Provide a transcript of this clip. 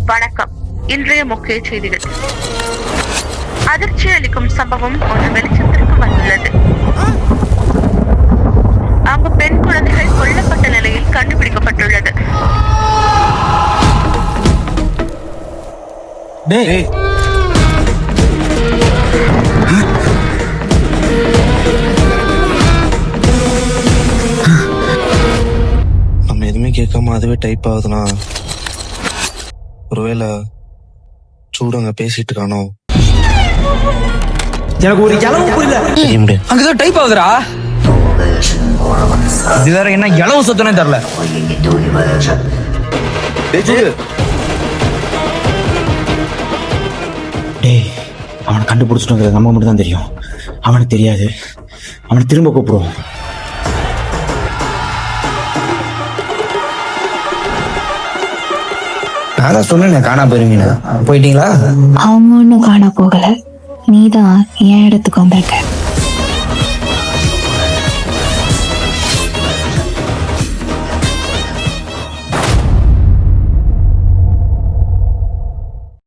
வணக்கம். இன்றைய முக்கிய செய்திகள். அதிர்ச்சி அளிக்கும் சம்பவம் ஒன்று வெளிச்சத்திற்கு வந்துள்ளது. அங்கு பெண் குழந்தைகள் கொல்லப்பட்ட நிலையில் கண்டுபிடிக்கப்பட்டுள்ளது. நம்ம எதுவுமே கேட்காம அதுவே டைப் ஆகுதுன்னா ஒருவேளை சூடங்க பேசிட்டு இருக்கானோ? எனக்கு ஒரு இளவு புரியல. அங்கதான் டைப் ஆகுதுடா. இது வேற என்ன இளவு சத்தனே தெரியல. டேய், அவனை கண்டுபிடிச்சிட்டோங்கிறது நம்ம மட்டும் தான் தெரியும். அவனுக்கு தெரியாது. அவனை திரும்ப கூப்பிடுவோம். நான் தான் சொன்னேன் காணா போயிருவீங்க. போயிட்டீங்களா? அவங்க ஒன்றும் காண போகல. நீதான் என் இடத்துக்கு வந்திருக்க.